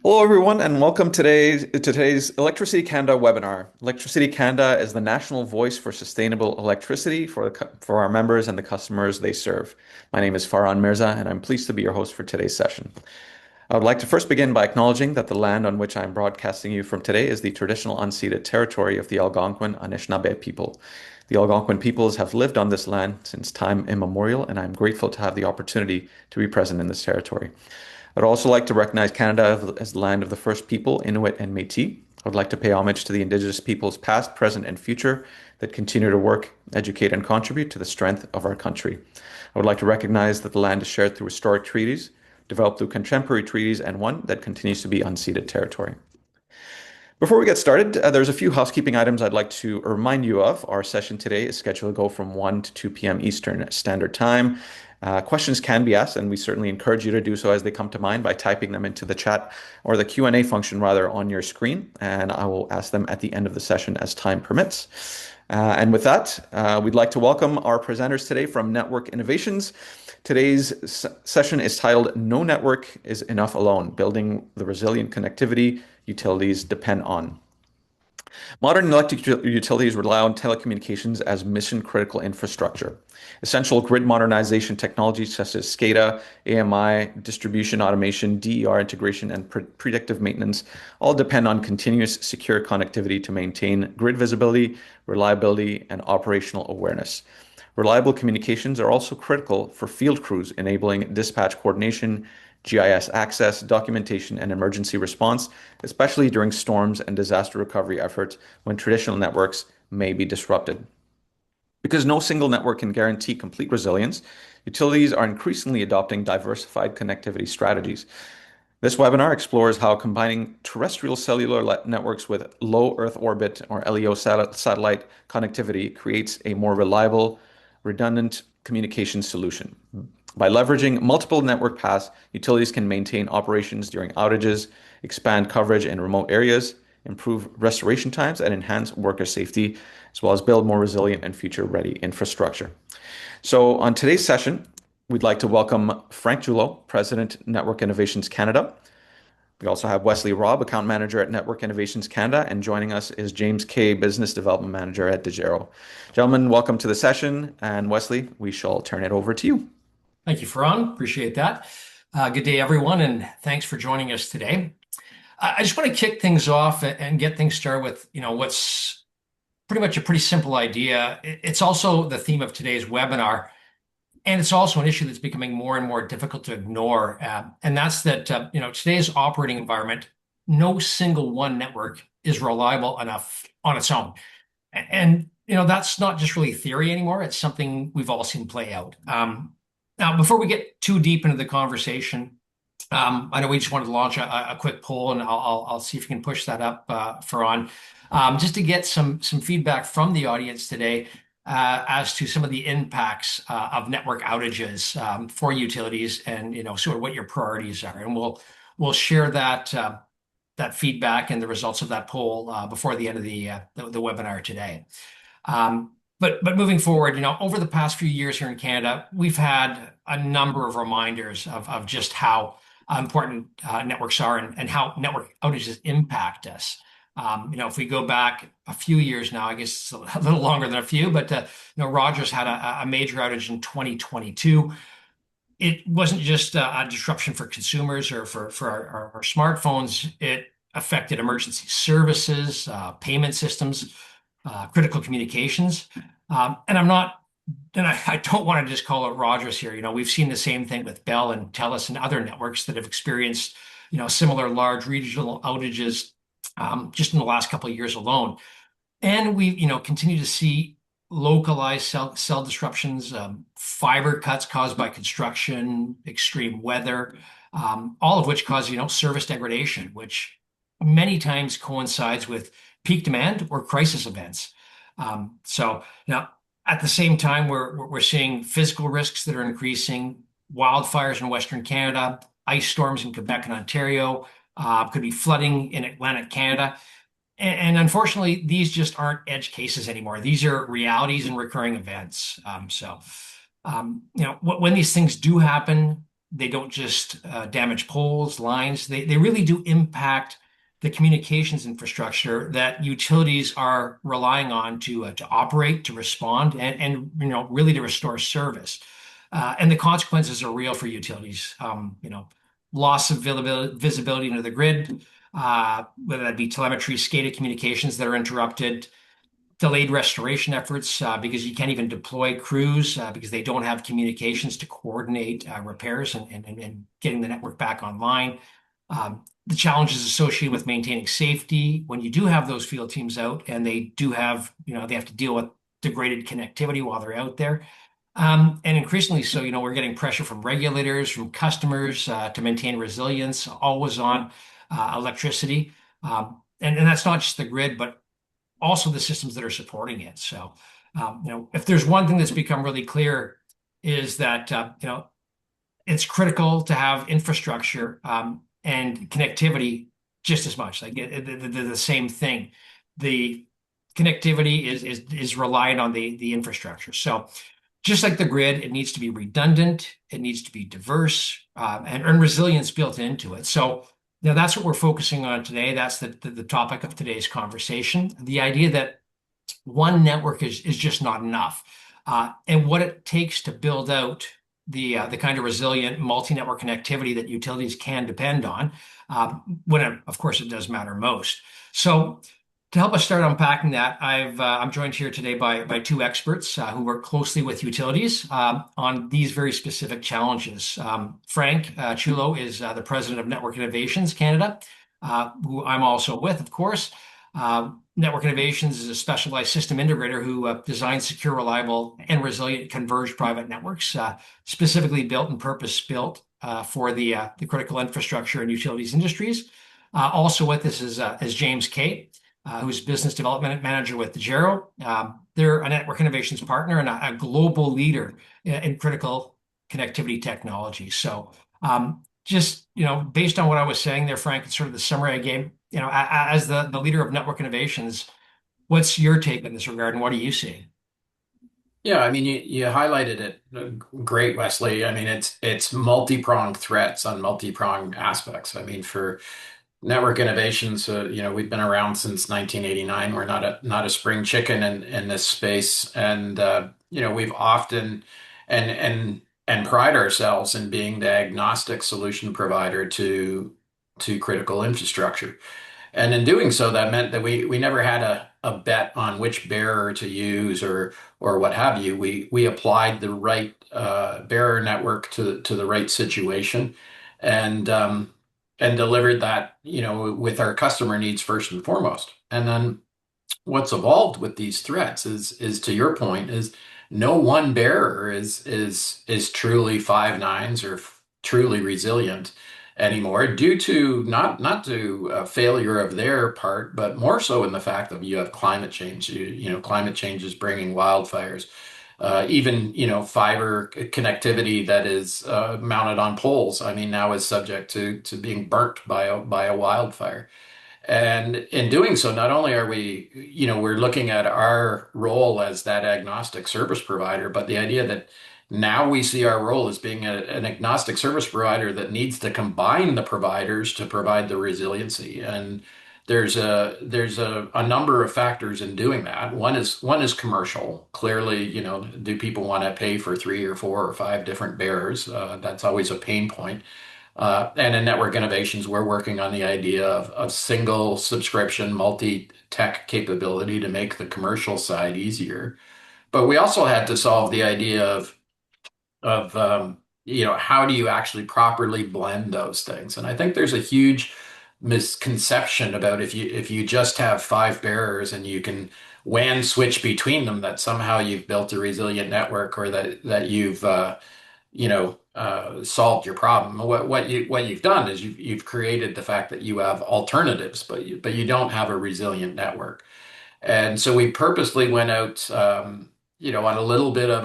Hello, everyone, and welcome to today's Electricity Canada webinar. Electricity Canada is the national voice for sustainable electricity for our members and the customers they serve. My name is Farhan Mirza, and I'm pleased to be your host for today's session. I would like to first begin by acknowledging that the land on which I'm broadcasting you from today is the traditional unceded territory of the Algonquin Anishinaabe people. The Algonquin peoples have lived on this land since time immemorial, and I'm grateful to have the opportunity to be present in this territory. I'd also like to recognize Canada as the land of the first people, Inuit and Métis. I would like to pay homage to the Indigenous peoples past, present, and future that continue to work, educate, and contribute to the strength of our country. I would like to recognize that the land is shared through historic treaties, developed through contemporary treaties, and one that continues to be unceded territory. Before we get started, there's a few housekeeping items I'd like to remind you of. Our session today is scheduled to go from 1 to 2 p.m. Eastern Standard Time. Questions can be asked, and we certainly encourage you to do so as they come to mind by typing them into the chat or the Q&A function rather on your screen, and I will ask them at the end of the session as time permits. And with that, we'd like to welcome our presenters today from Network Innovations. Today's session is titled No Network is Enough Alone, Building the Resilient Connectivity Utilities Depend on. Modern electric utilities rely on telecommunications as mission-critical infrastructure. Essential grid modernization technologies such as SCADA, AMI, distribution automation, DER integration, and predictive maintenance all depend on continuous secure connectivity to maintain grid visibility, reliability, and operational awareness. Reliable communications are also critical for field crews, enabling dispatch coordination, GIS access, documentation, and emergency response, especially during storms and disaster recovery efforts when traditional networks may be disrupted. Because no single network can guarantee complete resilience, utilities are increasingly adopting diversified connectivity strategies. This webinar explores how combining terrestrial cellular networks with low Earth orbit or LEO satellite connectivity creates a more reliable, redundant communication solution. By leveraging multiple network paths, utilities can maintain operations during outages, expand coverage in remote areas, improve restoration times, and enhance worker safety, as well as build more resilient and future-ready infrastructure. So on today's session, we'd like to welcome Frank Julo, President, Network Innovations Canada. We also have Wesley Robb, Account Manager at Network Innovations Canada, and joining us is James Kay, Business Development Manager at Degero. Gentlemen, welcome to the session, and Wesley, we shall turn it over to you. Thank you, Farhan. Appreciate that. Good day, everyone, and thanks for joining us today. I just want to kick things off and get things started with, what's pretty much a pretty simple idea. It's also the theme of today's webinar, and it's also an issue that's becoming more and more difficult to ignore. And that's that, today's operating environment, no single one network is reliable enough on its own. And, that's not just really theory anymore. It's something we've all seen play out. Now, before we get too deep into the conversation, I know we just wanted to launch a quick poll, and I'll see if you can push that up, Farhan, just to get some feedback from the audience today as to some of the impacts of network outages for utilities, and sort of what your priorities are, and we'll share that feedback and the results of that poll before the end of the webinar today. But moving forward, over the past few years here in Canada, we've had a number of reminders of just how important networks are and how network outages impact us. If we go back a few years now, I guess it's a little longer than a few, but Rogers had a major outage in 2022. It wasn't just a disruption for consumers or for our smartphones. It affected emergency services, payment systems, critical communications. And I don't want to just call it Rogers here. We've seen the same thing with Bell and TELUS and other networks that have experienced, similar large regional outages just in the last couple of years alone. And we, continue to see localized cell disruptions, fiber cuts caused by construction, extreme weather, all of which cause, service degradation, which many times coincides with peak demand or crisis events. So now, at the same time, we're seeing physical risks that are increasing, wildfires in Western Canada, ice storms in Quebec and Ontario, could be flooding in Atlantic Canada. And unfortunately, these just aren't edge cases anymore. These are realities and recurring events. When these things do happen, They don't just damage poles, lines. They really do impact the communications infrastructure that utilities are relying on to operate, to respond, and really to restore service. And the consequences are real for utilities. Loss of visibility into the grid, whether that be telemetry, SCADA communications that are interrupted, delayed restoration efforts because you can't even deploy crews because they don't have communications to coordinate repairs and getting the network back online. The challenges associated with maintaining safety when you do have those field teams out and they do have, they have to deal with degraded connectivity while they're out there. And increasingly so, we're getting pressure from regulators, from customers to maintain resilience, always on electricity. And that's not just the grid, but also the systems that are supporting it. So, if there's one thing that's become really clear is that, it's critical to have infrastructure and connectivity just as much, like the same thing. The connectivity is reliant on the infrastructure. So just like the grid, it needs to be redundant, it needs to be diverse, and resilience built into it. So that's what we're focusing on today. That's the topic of today's conversation. The idea that one network is just not enough, and what it takes to build out the kind of resilient multi-network connectivity that utilities can depend on, of course, it does matter most. So to help us start unpacking that, I'm joined here today by two experts who work closely with utilities on these very specific challenges. Frank Chulo is the president of Network Innovations Canada, who I'm also with, of course. Network Innovations is a specialized system integrator who designs secure, reliable, and resilient converged private networks, specifically built and purpose-built for the critical infrastructure and utilities industries. Also with us is James Kay, who's business development manager with Degero. They're a network innovations partner and a global leader in critical connectivity technology. So, just based on what I was saying there, Frank, it's sort of the summary I gave. As the leader of network innovations, what's your take in this regard, and what are you seeing? Yeah, I mean, you highlighted it great, Wesley. I mean, it's multi-pronged threats on multi-pronged aspects. I mean, for network innovations, we've been around since 1989. We're not a spring chicken in this space, and we've often and pride ourselves in being the agnostic solution provider to critical infrastructure. And in doing so, that meant that we never had a bet on which bearer to use or what have you. We applied the right bearer network to the right situation, and and delivered that with our customer needs first and foremost. And then what's evolved with these threats is to your point is no one bearer is truly five nines or truly resilient anymore due to not to failure of their part, but more so in the fact that you have climate change. Climate change is bringing wildfires. Even fiber connectivity that is mounted on poles. I mean, now is subject to being burnt by a wildfire. And in doing so, not only are we're looking at our role as that agnostic service provider, but the idea that now we see our role as being an agnostic service provider that needs to combine the providers to provide the resiliency. And there's a number of factors in doing that. One is commercial. Clearly, do people want to pay for three or four or five different bearers? That's always a pain point. And in network innovations, we're working on the idea of single subscription, multi-tech capability to make the commercial side easier. But we also had to solve the idea of how do you actually properly blend those things? And I think there's a huge misconception about if you just have five bearers and you can WAN switch between them, that somehow you've built a resilient network or that you've solved your problem. What you've done is you've created the fact that you have alternatives, but you don't have a resilient network. And so we purposely went out, on a little bit of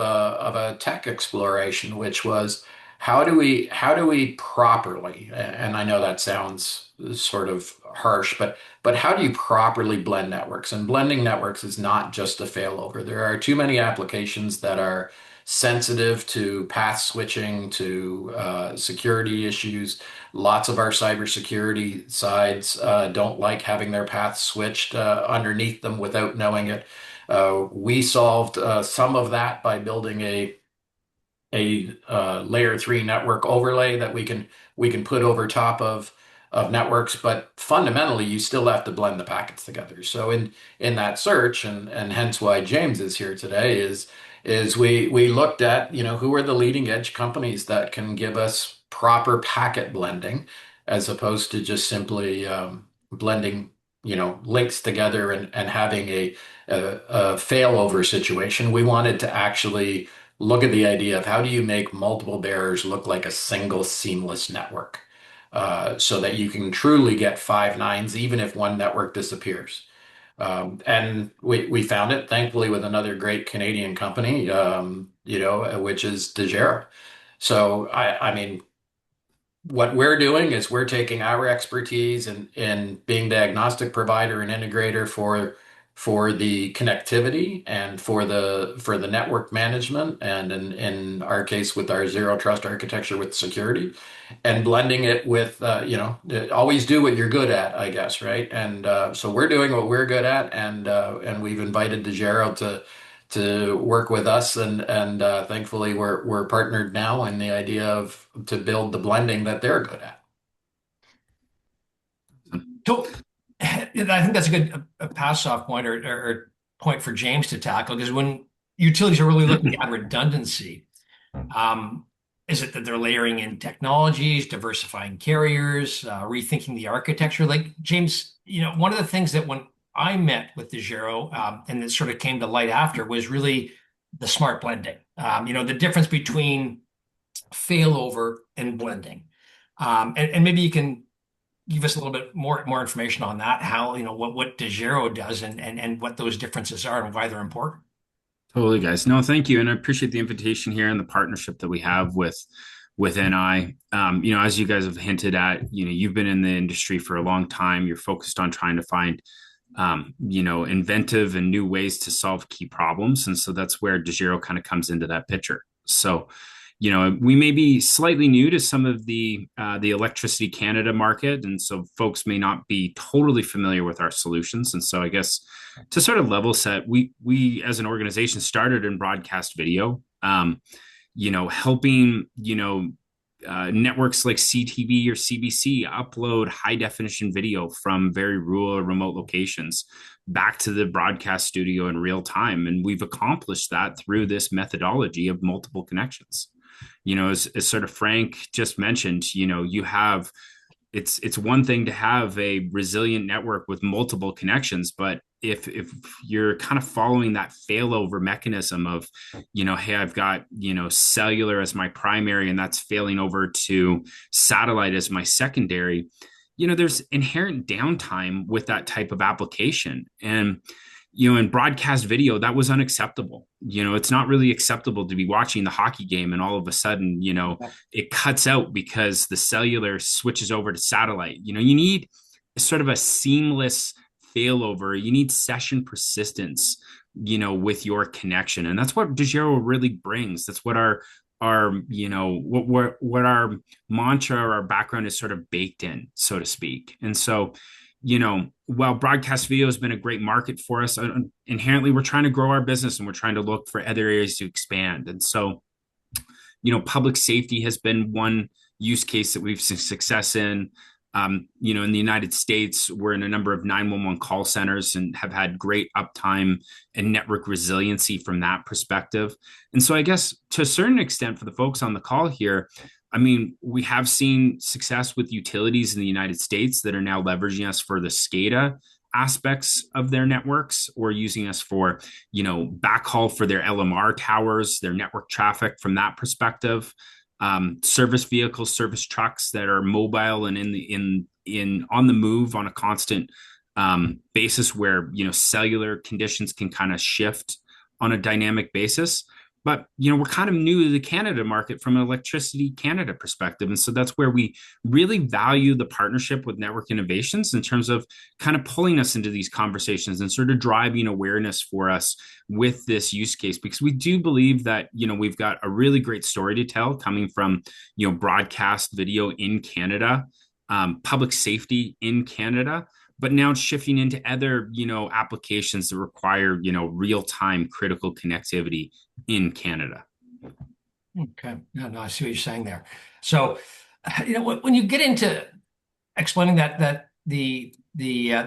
a tech exploration, which was how do we properly, and I know that sounds sort of harsh, but how do you properly blend networks? And blending networks is not just a failover. There are too many applications that are sensitive to path switching, to security issues. Lots of our cybersecurity sides don't like having their paths switched underneath them without knowing it. We solved some of that by building a layer three network overlay that we can put over top of networks, but fundamentally you still have to blend the packets together. So in that search, and hence why James is here today, is we looked at, who are the leading edge companies that can give us proper packet blending as opposed to just simply blending links together and having a failover situation. We wanted to actually look at the idea of how do you make multiple bearers look like a single seamless network, so that you can truly get five nines even if one network disappears. And we found it, thankfully, with another great Canadian company, which is Degero. So I mean, what we're doing is we're taking our expertise in being diagnostic provider and integrator for the connectivity and for the network management, and in our case with our zero trust architecture with security, and blending it with always do what you're good at, I guess, right? And so we're doing what we're good at, and we've invited Degero to work with us, and thankfully we're partnered now in the idea of to build the blending that they're good at. So I think that's a good pass-off point or point for James to tackle, because when utilities are really looking at redundancy, um, is it that they're layering in technologies, diversifying carriers, rethinking the architecture? Like James, one of the things that when I met with Degero, and it sort of came to light after, was really the smart blending. The difference between failover and blending. And maybe you can give us a little bit more information on that, how, what Degero does and what those differences are and why they're important. Totally, guys. No, thank you, and I appreciate the invitation here and the partnership that we have with NI. As you guys have hinted at, you've been in the industry for a long time. You're focused on trying to find, inventive and new ways to solve key problems, and so that's where Degero kind of comes into that picture. So, we may be slightly new to some of the Electricity Canada market, and so folks may not be totally familiar with our solutions. And so, I guess to sort of level set, we as an organization started in broadcast video, helping networks like CTV or CBC upload high definition video from very rural or remote locations back to the broadcast studio in real time. And we've accomplished that through this methodology of multiple connections. As sort of Frank just mentioned, it's one thing to have a resilient network with multiple connections, but if you're kind of following that failover mechanism of, hey, I've got, cellular as my primary and that's failing over to satellite as my secondary, there's inherent downtime with that type of application. And in broadcast video, that was unacceptable. It's not really acceptable to be watching the hockey game and all of a sudden, it cuts out because the cellular switches over to satellite. You need sort of a seamless failover. You need session persistence, with your connection. And that's what Degero really brings. That's what our what our mantra or our background is sort of baked in, so to speak. And so, while broadcast video has been a great market for us, inherently we're trying to grow our business and we're trying to look for other areas to expand. And so, public safety has been one use case that we've seen success in. In the United States, we're in a number of 911 call centers and have had great uptime and network resiliency from that perspective. And so I guess to a certain extent for the folks on the call here, we have seen success with utilities in the United States that are now leveraging us for the SCADA aspects of their networks, or using us for, backhaul for their LMR towers, their network traffic from that perspective. Service vehicles, service trucks that are mobile and in on the move on a constant basis, where cellular conditions can kind of shift on a dynamic basis. But we're kind of new to the Canada market from an Electricity Canada perspective, and so that's where we really value the partnership with Network Innovations in terms of kind of pulling us into these conversations and sort of driving awareness for us with this use case, because we do believe that we've got a really great story to tell coming from broadcast video in Canada, public safety in Canada, but now it's shifting into other applications that require real-time critical connectivity in Canada. Okay. No, I see what you're saying there. So, when you get into explaining that the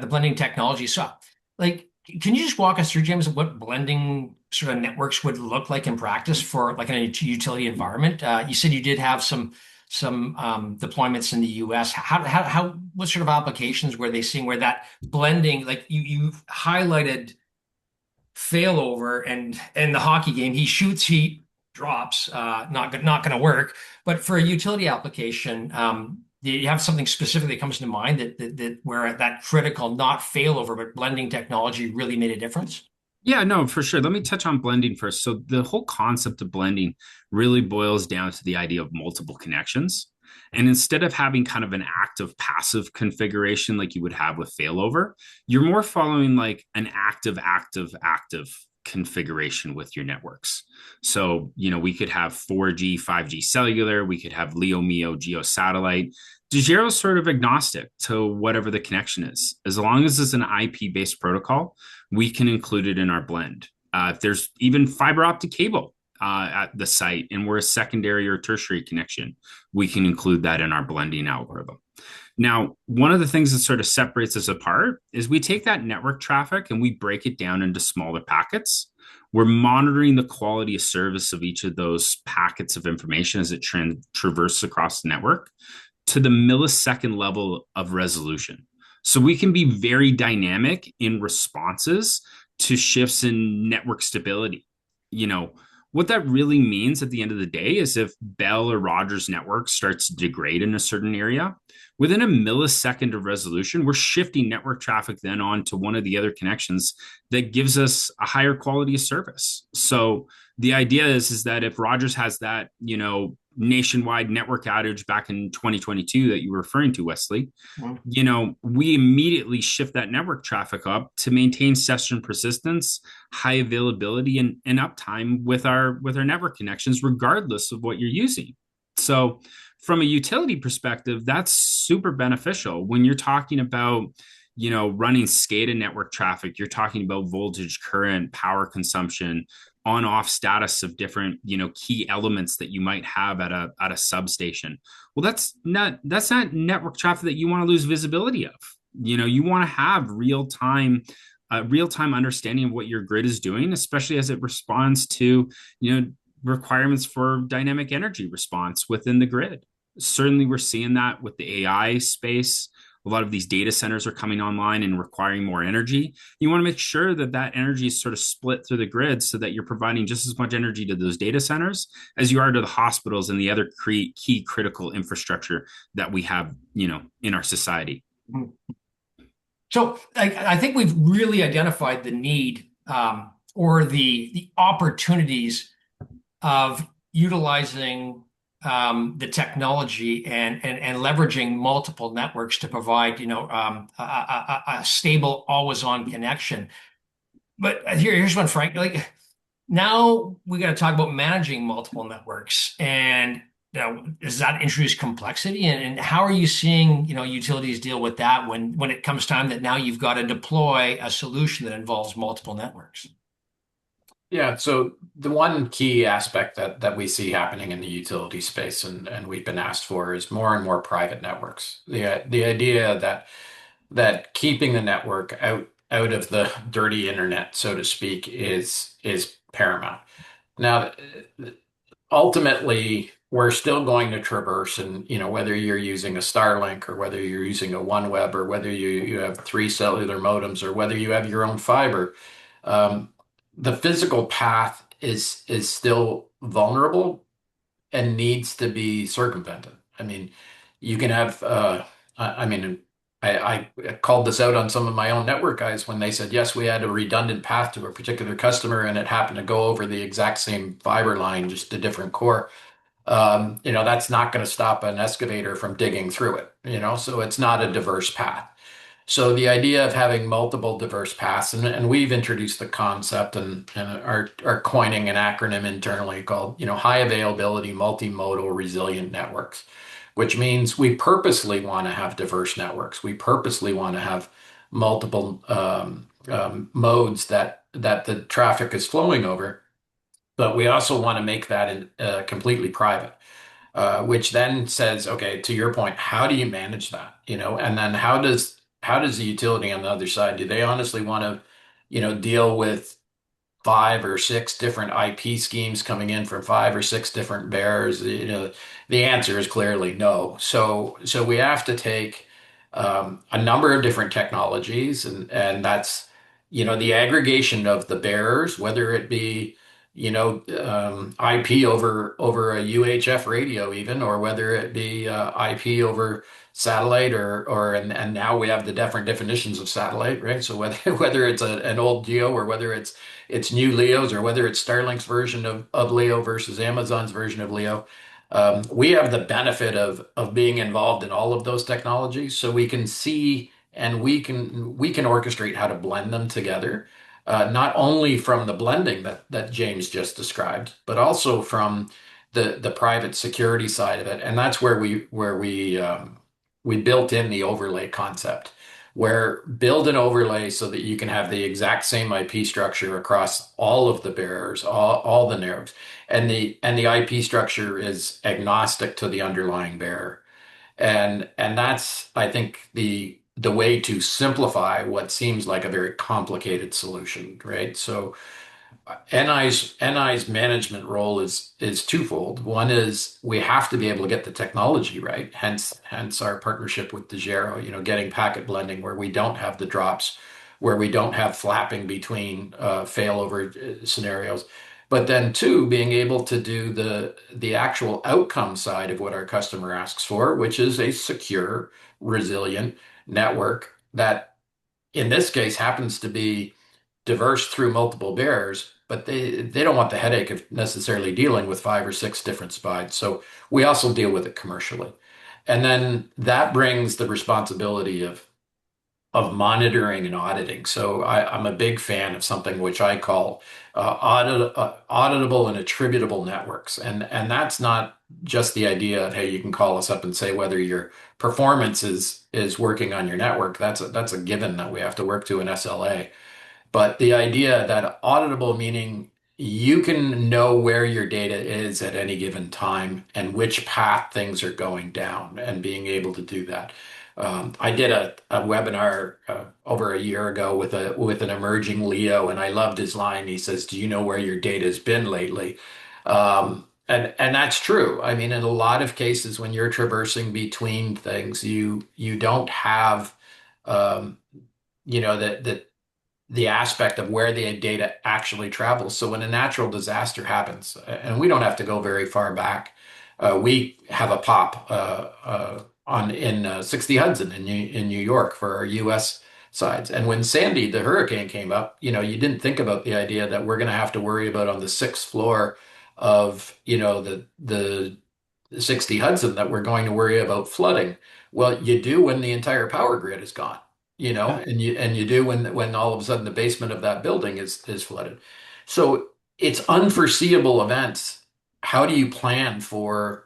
blending technology, so like, can you just walk us through, James, what blending sort of networks would look like in practice for like a utility environment? You said you did have some deployments in the US. What sort of applications were they seeing where that blending, like you highlighted failover and in the hockey game, he shoots, he drops, not going to work. But for a utility application, do you have something specific that comes to mind that where that critical, not failover, but blending technology really made a difference? Yeah, no, for sure. Let me touch on blending first. So the whole concept of blending really boils down to the idea of multiple connections. And instead of having kind of an active passive configuration like you would have with failover, you're more following like an active configuration with your networks. So, we could have 4G, 5G cellular, we could have LEO, MEO, geo satellite. DeGiro's sort of agnostic to whatever the connection is. As long as it's an IP-based protocol, we can include it in our blend. If there's even fiber optic cable at the site and we're a secondary or tertiary connection, we can include that in our blending algorithm. Now, one of the things that sort of separates us apart is we take that network traffic and we break it down into smaller packets. We're monitoring the quality of service of each of those packets of information as it traverses across the network to the millisecond level of resolution. So we can be very dynamic in responses to shifts in network stability. What that really means at the end of the day is if Bell or Rogers network starts to degrade in a certain area, within a millisecond of resolution, we're shifting network traffic then on to one of the other connections that gives us a higher quality of service. So the idea is that if Rogers has that, nationwide network outage back in 2022 that you were referring to, Wesley, we immediately shift that network traffic up to maintain session persistence, high availability, and uptime with our network connections, regardless of what you're using. So from a utility perspective, that's super beneficial. When you're talking about running SCADA network traffic, you're talking about voltage, current, power consumption, on-off status of different key elements that you might have at a substation. Well, that's not network traffic that you want to lose visibility of. You want to have real-time understanding of what your grid is doing, especially as it responds to requirements for dynamic energy response within the grid. Certainly we're seeing that with the AI space. A lot of these data centers are coming online and requiring more energy. You want to make sure that that energy is sort of split through the grid so that you're providing just as much energy to those data centers as you are to the hospitals and the other key critical infrastructure that we have, in our society. So I think we've really identified the need or the opportunities of utilizing the technology and leveraging multiple networks to provide a stable always on connection. But here's one, Frank. Like now we got to talk about managing multiple networks, and does that introduce complexity? And how are you seeing utilities deal with that when it comes time that now you've got to deploy a solution that involves multiple networks? Yeah, so the one key aspect that we see happening in the utility space and we've been asked for is more and more private networks. The idea that keeping the network out of the dirty internet, so to speak, is paramount. Now, ultimately, we're still going to traverse, and whether you're using a Starlink or whether you're using a OneWeb or whether you have 3 cellular modems or whether you have your own fiber. The physical path is still vulnerable and needs to be circumvented. I mean, you can have, I I called this out on some of my own network guys when they said, yes, we had a redundant path to a particular customer and it happened to go over the exact same fiber line, just a different core. That's not going to stop an excavator from digging through it, so it's not a diverse path. So the idea of having multiple diverse paths, and we've introduced the concept and are coining an acronym internally called, high availability multimodal resilient networks, which means we purposely want to have diverse networks. We purposely want to have multiple modes that the traffic is flowing over, but we also want to make that completely private, which then says, okay, to your point, how do you manage that? And then how does the utility on the other side, do they honestly want to, deal with five or six different IP schemes coming in from five or six different bearers? The answer is clearly no. So we have to take a number of different technologies, and that's the aggregation of the bearers, whether it be IP over a UHF radio even, or whether it be IP over satellite and now we have the different definitions of satellite, right? So whether whether it's an old GEO or whether it's new LEOs or whether it's Starlink's version of LEO versus Amazon's version of LEO. We have the benefit of being involved in all of those technologies, so we can see and we can orchestrate how to blend them together, not only from the blending that James just described, but also from the private security side of it, and that's where we built in the overlay concept, where build an overlay so that you can have the exact same IP structure across all of the bearers, all the nerves, and the IP structure is agnostic to the underlying bearer. And that's, I think, the way to simplify what seems like a very complicated solution, right? So NI's management role is twofold. One is we have to be able to get the technology right, hence our partnership with Degero, getting packet blending where we don't have the drops, where we don't have flapping between failover scenarios. But then two, being able to do the actual outcome side of what our customer asks for, which is a secure, resilient network that in this case happens to be diverse through multiple bearers, but they don't want the headache of necessarily dealing with five or six different spies. So we also deal with it commercially. And then that brings the responsibility of monitoring and auditing. So I'm a big fan of something which I call auditable and attributable networks. And that's not just the idea of, hey, you can call us up and say whether your performance is working on your network. That's a given that we have to work to in SLA. But the idea that auditable, meaning you can know where your data is at any given time and which path things are going down, and being able to do that. I did a webinar over a year ago with an emerging Leo, and I loved his line. He says, "Do you know where your data's been lately?" And that's true. I mean, in a lot of cases, when you're traversing between things, you don't have um, the aspect of where the data actually travels. So when a natural disaster happens, and we don't have to go very far back, we have a pop on in 60 Hudson in New York for our U.S. sides. And when Sandy, the hurricane, came up, you didn't think about the idea that we're going to have to worry about on the sixth floor of the 60 Hudson that we're going to worry about flooding. Well, you do when the entire power grid is gone, Yeah. and you do when all of a sudden the basement of that building is flooded. So it's unforeseeable events. How do you plan for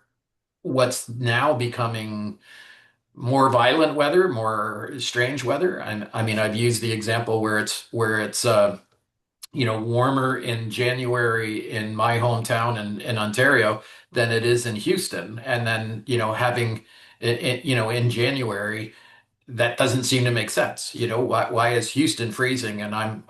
what's now becoming more violent weather, more strange weather? And I mean, I've used the example where it's warmer in January in my hometown in Ontario than it is in Houston. And then, having in January, that doesn't seem to make sense. Why is Houston freezing and I'm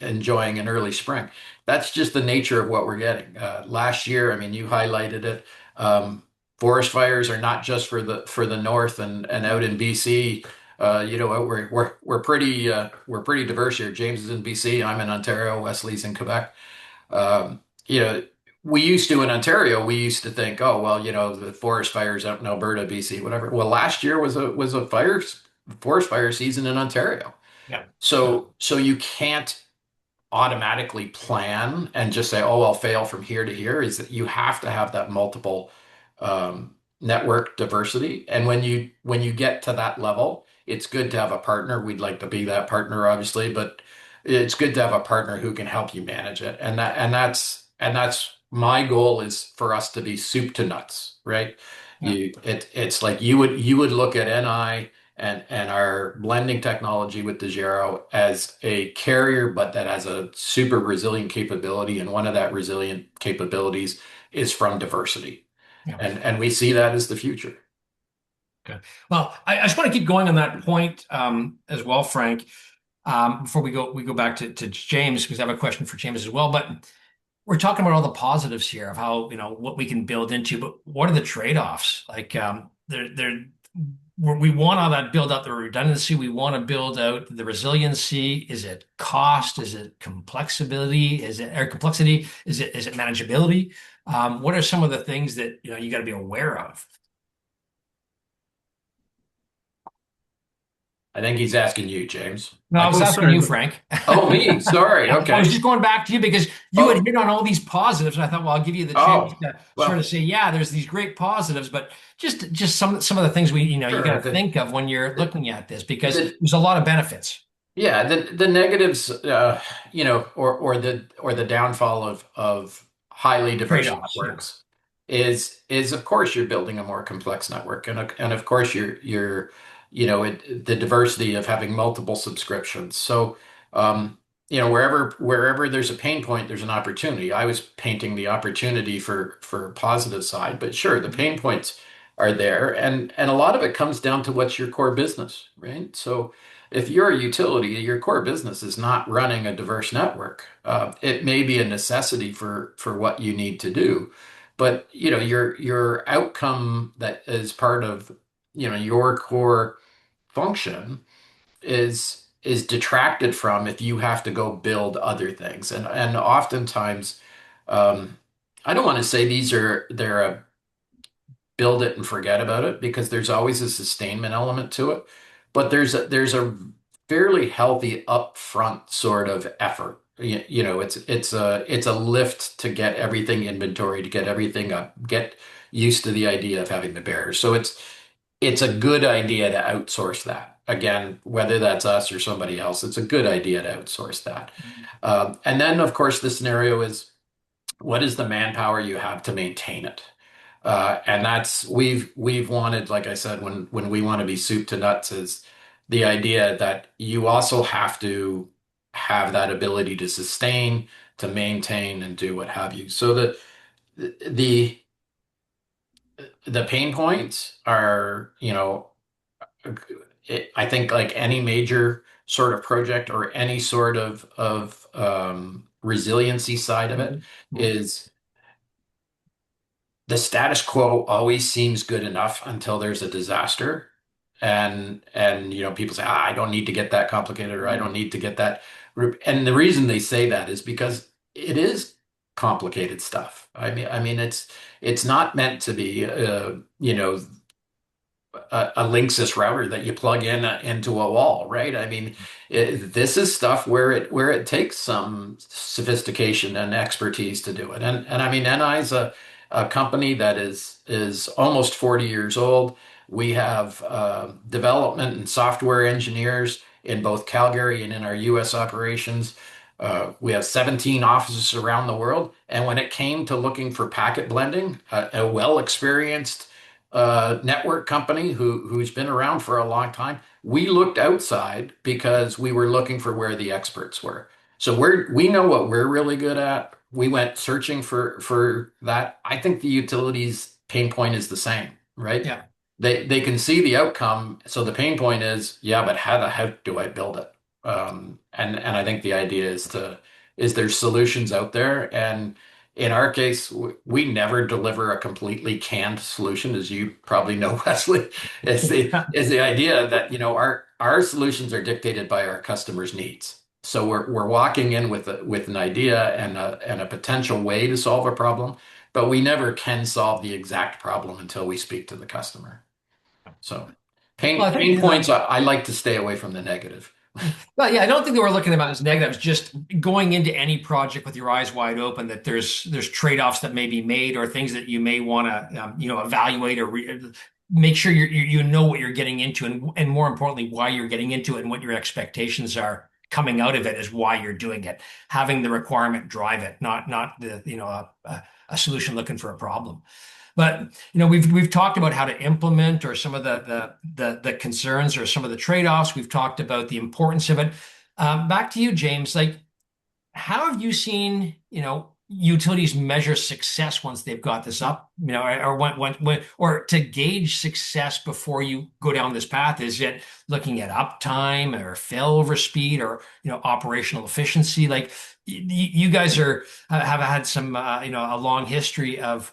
enjoying an early spring? That's just the nature of what we're getting. Last year, I mean, you highlighted it. Um, Forest fires are not just for the north and out in BC. We're pretty diverse here. James is in BC. I'm in Ontario. Wesley's in Quebec. Um, you know, we used to in Ontario, we used to think, oh well, the forest fires out in Alberta, BC, whatever. Well, last year was a forest fire season in Ontario. Yeah. Yeah. So you can't automatically plan and just say, oh, I'll fail from here to here. Is that you have to have that multiple network diversity. And when you get to that level, it's good to have a partner. We'd like to be that partner, obviously, but it's good to have a partner who can help you manage it. And that's my goal is for us to be soup to nuts, right? Yeah. It's like you would look at NI and our blending technology with DeGero as a carrier, but that has a super resilient capability. And one of that resilient capabilities is from diversity. Yeah. And we see that as the future. Okay. Well, I just want to keep going on that point as well, Frank. Before we go back to James, because I have a question for James as well. But we're talking about all the positives here of how, what we can build into, but what are the trade-offs? Like, we want all that build out the redundancy. We want to build out the resiliency. Is it cost? Is it complexity? Is it or complexity? Is it manageability? What are some of the things that you got to be aware of? I think he's asking you, James. No, I was Oh, asking you, sorry. Frank. Oh, me. Sorry. I was Okay. just going back to you because you had Oh, hit on all these positives, and I thought, well, I'll give you the chance oh, to sort of well, say, yeah, there's these great positives, but just some of the things you got sure. to think of when you're looking at this because The, there's a lot of benefits, Yeah, the negatives, or the downfall of highly diverse trade-offs. Yeah. networks is of course you're building a more complex network, and of course the diversity of having multiple subscriptions. So, wherever there's a pain point, there's an opportunity. I was painting the opportunity for positive side, but sure, the pain points are there, and a lot of it comes down to what's your core business, right? So if you're a utility, your core business is not running a diverse network. It may be a necessity for what you need to do, but your outcome that is part of your core function is detracted from if you have to go build other things. And oftentimes, um, I don't want to say they're a build it and forget about it because there's always a sustainment element to it. But there's a fairly healthy upfront sort of effort. It's a lift to get everything inventory, to get everything up, get used to the idea of having the bears. So it's a good idea to outsource that. Again, whether that's us or somebody else, it's a good idea to outsource that. And then, of course, the scenario is what is the manpower you have to maintain it? And that's we've wanted, like I said, when we want to be soup to nuts, is the idea that you also have to have that ability to sustain, to maintain, and do what have you. So the the pain points are, I think like any major sort of project or any sort of resiliency side of it Mhm. Mhm. is the status quo always seems good enough until there's a disaster. And people say, I don't need to get that complicated, or I don't need to get that. And the reason they say that is because it is complicated stuff. I mean, it's not meant to be, a Linksys router that you plug in into a wall, right? I mean, this is stuff where it takes some sophistication and expertise to do it. And I mean, NI is a company that is almost 40 years old. We have development and software engineers in both Calgary and in our U.S. operations. We have 17 offices around the world. And when it came to looking for packet blending, a well-experienced network company who's been around for a long time. We looked outside because we were looking for where the experts were. So we know what we're really good at. We went searching for that. I think the utilities pain point is the same, right? Yeah. They can see the outcome. So the pain point is, yeah, but how the heck do I build it? And I think the idea is there's solutions out there. And in our case, we never deliver a completely canned solution, as you probably know, Wesley. Is the idea that our solutions are dictated by our customers' needs. So we're walking in with an idea and a potential way to solve a problem, but we never can solve the exact problem until we speak to the customer. So Well, I think Pain points, I like to stay away from the negative. well, yeah, I don't think they were looking about it as negatives. Just going into any project with your eyes wide open, that there's trade-offs that may be made, or things that you may want to evaluate, or make sure you know what you're getting into, and more importantly, why you're getting into it, and what your expectations are coming out of it is why you're doing it. Having the requirement drive it, not the a solution looking for a problem. But we've talked about how to implement, or some of the concerns, or some of the trade-offs. We've talked about the importance of it. Back to you, James. Like, how have you seen, utilities measure success once they've got this up, or or to gauge success before you go down this path? Is it looking at uptime, or failover speed, or, operational efficiency? Like, you guys have had some, a long history of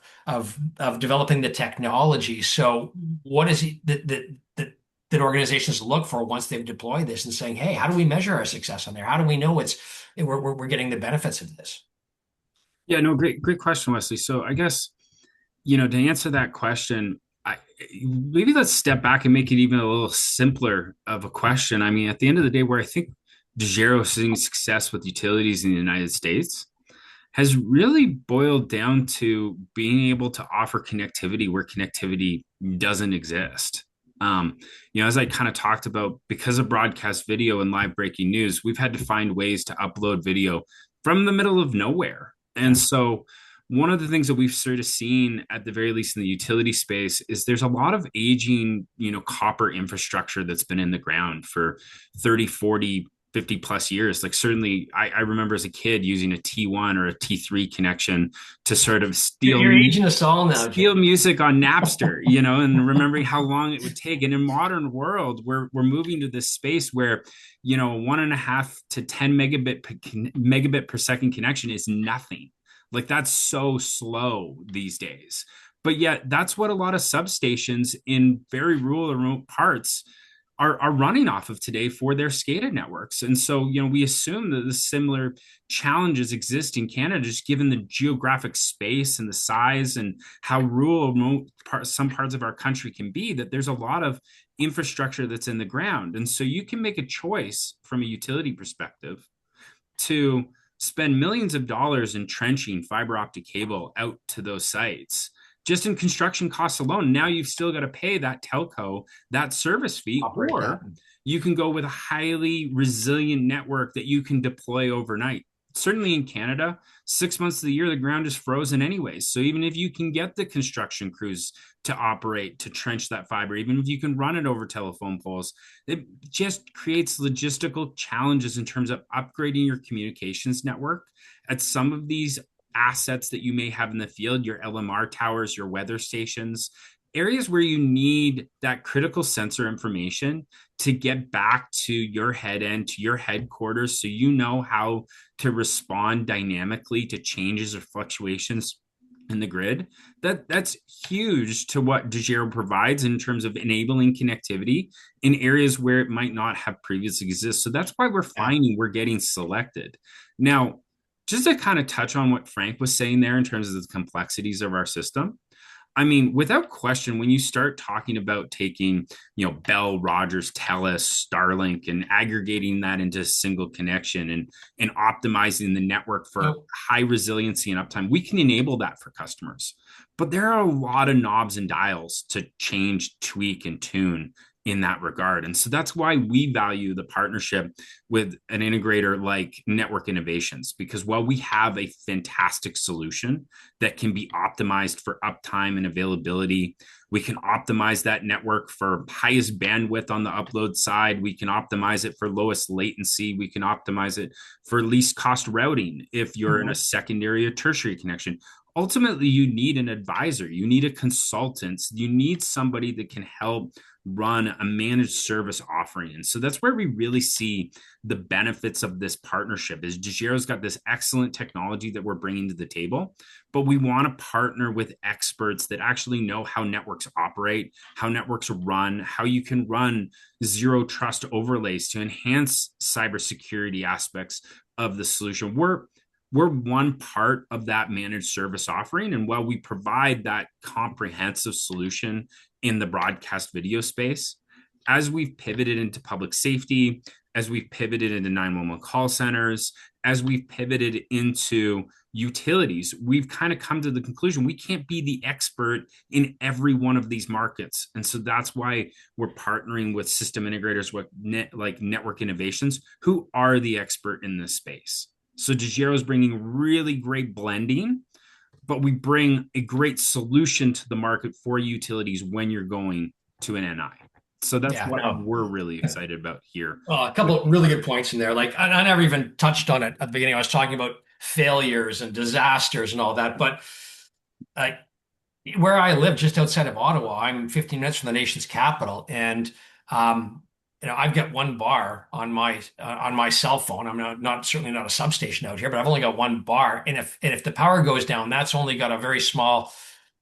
developing the technology. So what is it that organizations look for once they've deployed this, and saying, hey, how do we measure our success on there? How do we know we're getting the benefits of this? Yeah, no, great question, Wesley. So I guess, to answer that question, maybe let's step back and make it even a little simpler of a question. I mean, at the end of the day, where I think Degero is seeing success with utilities in the United States has really boiled down to being able to offer connectivity where connectivity doesn't exist. As I kind of talked about, because of broadcast video and live breaking news, we've had to find ways to upload video from the middle of nowhere. And so one of the things that we've sort of seen, at the very least in the utility space, is there's a lot of aging, copper infrastructure that's been in the ground for 30, 40, 50 plus years. Like, certainly I remember as a kid using a T1 or a T3 connection to sort of You're aging us all now, steal James. music on Napster, and remembering how long it would take. And in modern world, we're moving to this space where, 1.5 to 10 megabit per second connection is nothing. Like, that's so slow these days. But yet that's what a lot of substations in very rural or remote parts are running off of today for their SCADA networks. And so, we assume that the similar challenges exist in Canada, just given the geographic space and the size and how rural, remote some parts of our country can be, that there's a lot of infrastructure that's in the ground. And so you can make a choice from a utility perspective to spend millions of dollars in trenching fiber optic cable out to those sites, just in construction costs alone. Now you've still got to pay that telco that service fee, or you can go with a highly resilient network that you can deploy overnight. Certainly in Canada, 6 months of the year, the ground is frozen anyways. So even if you can get the construction crews to operate, to trench that fiber, even if you can run it over telephone poles, it just creates logistical challenges in terms of upgrading your communications network at some of these assets that you may have in the field, your LMR towers, your weather stations, areas where you need that critical sensor information to get back to your head end, to your headquarters, so you know how to respond dynamically to changes or fluctuations in the grid. That's huge to what Degero provides in terms of enabling connectivity in areas where it might not have previously existed. So that's why we're finding we're getting selected. Now, just to kind of touch on what Frank was saying there in terms of the complexities of our system, I mean, without question, when you start talking about taking, Bell, Rogers, Telus, Starlink, and aggregating that into a single connection, and optimizing the network for high resiliency and uptime, we can enable that for customers. But there are a lot of knobs and dials to change, tweak, and tune in that regard. And so that's why we value the partnership with an integrator like Network Innovations, because while we have a fantastic solution that can be optimized for uptime and availability, we can optimize that network for highest bandwidth on the upload side. We can optimize it for lowest latency. We can optimize it for least cost routing if you're in a secondary or tertiary connection. Ultimately, you need an advisor, you need a consultant, you need somebody that can help run a managed service offering. And so that's where we really see the benefits of this partnership. Is Degero's got this excellent technology that we're bringing to the table, but we want to partner with experts that actually know how networks operate, how networks run, how you can run zero trust overlays to enhance cybersecurity aspects of the solution. We're one part of that managed service offering. And while we provide that comprehensive solution in the broadcast video space, as we've pivoted into public safety, as we've pivoted into 911 call centers, as we've pivoted into utilities, we've kind of come to the conclusion we can't be the expert in every one of these markets. And so that's why we're partnering with system integrators like Network Innovations, who are the expert in this space. So Degiro is bringing really great blending, but we bring a great solution to the market for utilities when you're going to an NI. So that's Yeah, what no. we're really excited about here. A couple of really good points in there. Like I never even touched on it at the beginning. I was talking about failures and disasters and all that, but like where I live, just outside of Ottawa, I'm 15 minutes from the nation's capital, and um, I've got one bar on my cell phone. I'm certainly not a substation out here, but I've only got one bar, and if the power goes down, that's only got a very small,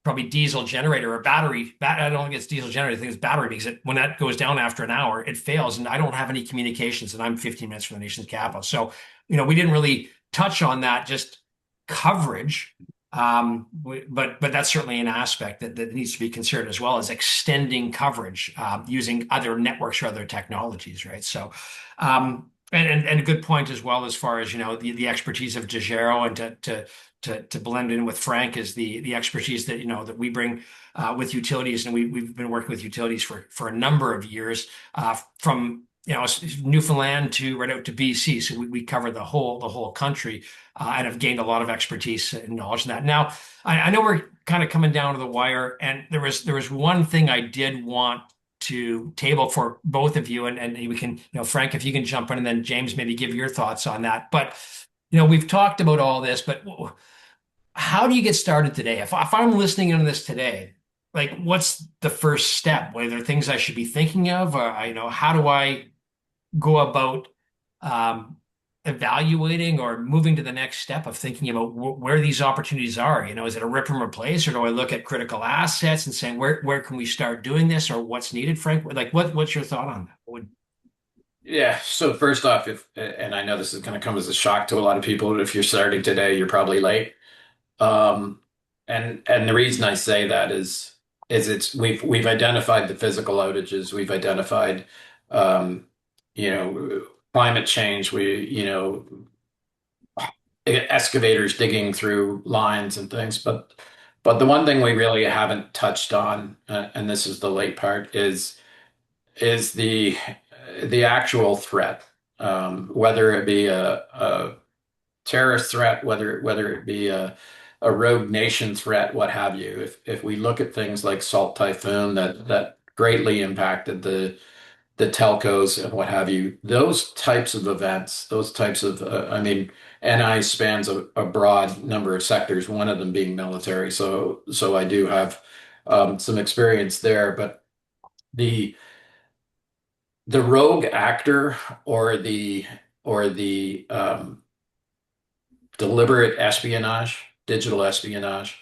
probably diesel generator or battery. I don't think it's diesel generator. I think it's battery because when that goes down after an hour, it fails, and I don't have any communications, and I'm 15 minutes from the nation's capital. So, we didn't really touch on that, just coverage. But that's certainly an aspect that needs to be considered as well as extending coverage using other networks or other technologies, right? So, and a good point as well as far as the expertise of Degiro and to blend in with Frank is the expertise that we bring with utilities, and we've been working with utilities for a number of years from Newfoundland to right out to BC. So we cover the whole country and have gained a lot of expertise and knowledge in that. Now, I know we're kind of coming down to the wire, and there was one thing I did want to table for both of you, and we can, Frank, if you can jump in, and then James, maybe give your thoughts on that. But we've talked about all this, but how do you get started today? If I'm listening into this today, like what's the first step? What are there things I should be thinking of? Or how do I go about um, evaluating or moving to the next step of thinking about where these opportunities are? Is it a rip and replace, or do I look at critical assets and saying where can we start doing this, or what's needed, Frank? Like what's your thought on that? Yeah. So first off, and I know this is going to come as a shock to a lot of people, but if you're starting today, you're probably late. Um, and the reason I say that is we've identified the physical outages, we've identified um, you know climate change, excavators digging through lines and things, but the one thing we really haven't touched on, and this is the late part, is the actual threat, whether it be a terrorist threat, whether it be a rogue nation threat, what have you. If we look at things like Salt Typhoon that greatly impacted the telcos and what have you, those types of events, those types of I mean, NI spans a broad number of sectors, one of them being military. So I do have some experience there, but the the rogue actor or the deliberate espionage, digital espionage,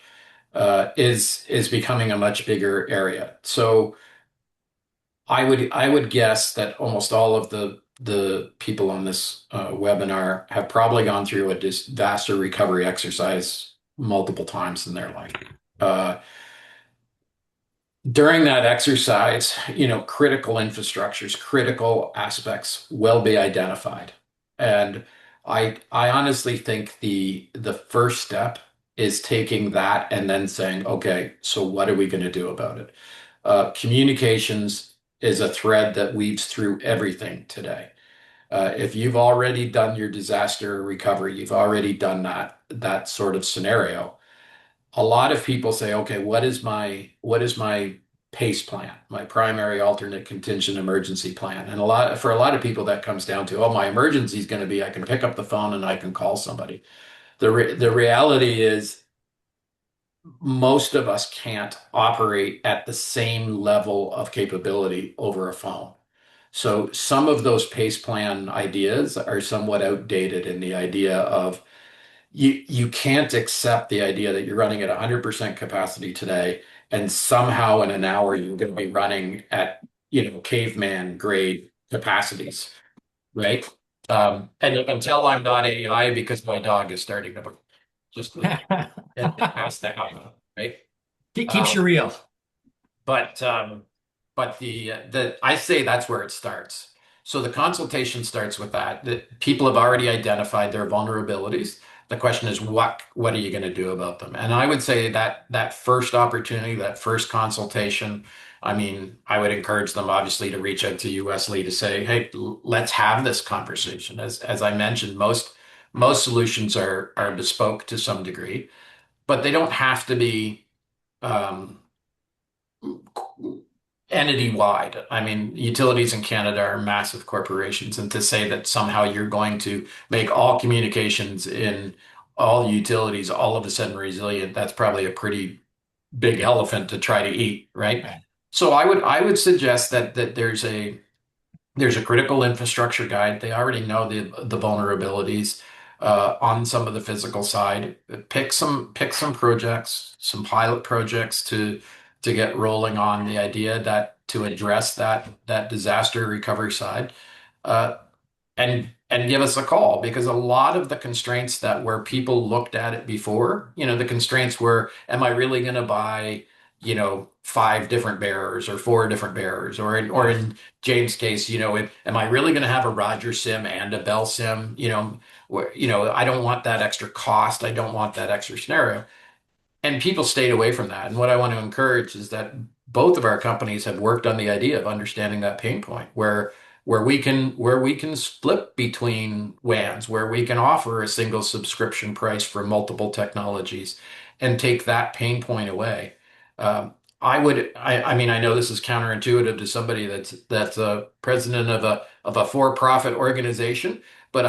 is becoming a much bigger area. So I would guess that almost all of the people on this webinar have probably gone through a disaster recovery exercise multiple times in their life. Uh, During that exercise, critical infrastructures, critical aspects will be identified. And I honestly think the first step is taking that and then saying, okay, so what are we going to do about it? Communications is a thread that weaves through everything today. If you've already done your disaster recovery, you've already done that sort of scenario. A lot of people say, okay, what is my PACE plan, my primary alternate contingent emergency plan? And for a lot of people that comes down to, oh, my emergency is going to be I can pick up the phone and I can call somebody. The reality is most of us can't operate at the same level of capability over a phone. So some of those PACE plan ideas are somewhat outdated in the idea of you can't accept the idea that you're running at 100% capacity today, and somehow in an hour you're going to be running at caveman grade capacities, right? And you can tell I'm not AI because my dog is starting to just it has to happen, right? It keeps you real. But but the I say that's where it starts. So the consultation starts with that. That people have already identified their vulnerabilities. The question is, what are you going to do about them? And I would say that that first opportunity, that first consultation, I mean, I would encourage them obviously to reach out to you, Wesley, to say, hey, let's have this conversation. As I mentioned, most solutions are bespoke to some degree, but they don't have to be um, entity wide. I mean, utilities in Canada are massive corporations, and to say that somehow you're going to make all communications in all utilities all of a sudden resilient, that's probably a pretty big elephant to try to eat, right? Right. So I would suggest that there's a critical infrastructure guide. They already know the vulnerabilities on some of the physical side. Pick some projects, some pilot projects to get rolling on the idea that to address that disaster recovery side. Uh, and give us a call because a lot of the constraints that where people looked at it before, the constraints were, am I really going to buy, five different bearers or four different bearers, or Right. in James' case, am I really going to have a Roger sim and a Bell sim? I don't want that extra cost. I don't want that extra scenario. And people stayed away from that. And what I want to encourage is that both of our companies have worked on the idea of understanding that pain point where we can split between WANs, where we can offer a single subscription price for multiple technologies and take that pain point away. I mean, I know this is counterintuitive to somebody that's a president of a for-profit organization, but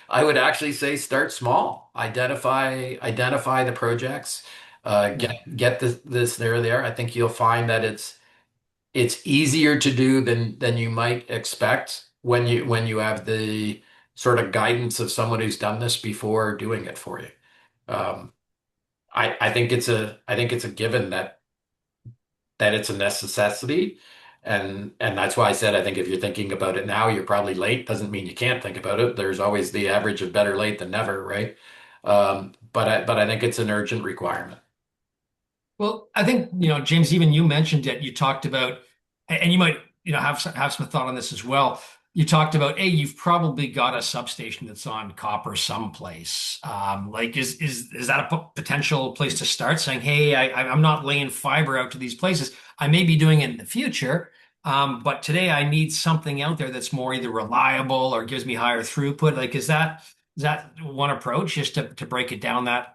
I would actually say start small. Identify the projects, Yeah. get this there. I think you'll find that it's easier to do than you might expect when you have the sort of guidance of someone who's done this before doing it for you. Um, I think it's a given that it's a necessity, and that's why I said I think if you're thinking about it now, you're probably late. Doesn't mean you can't think about it. There's always the average of better late than never, right? But I think it's an urgent requirement. Well, I think, James, even you mentioned it. You talked about, and you might, have some thought on this as well. You talked about, hey, you've probably got a substation that's on copper someplace. Like, is that a potential place to start saying, hey, I'm not laying fiber out to these places. I may be doing it in the future, but today I need something out there that's more either reliable or gives me higher throughput. Like, is that one approach, just to break it down that?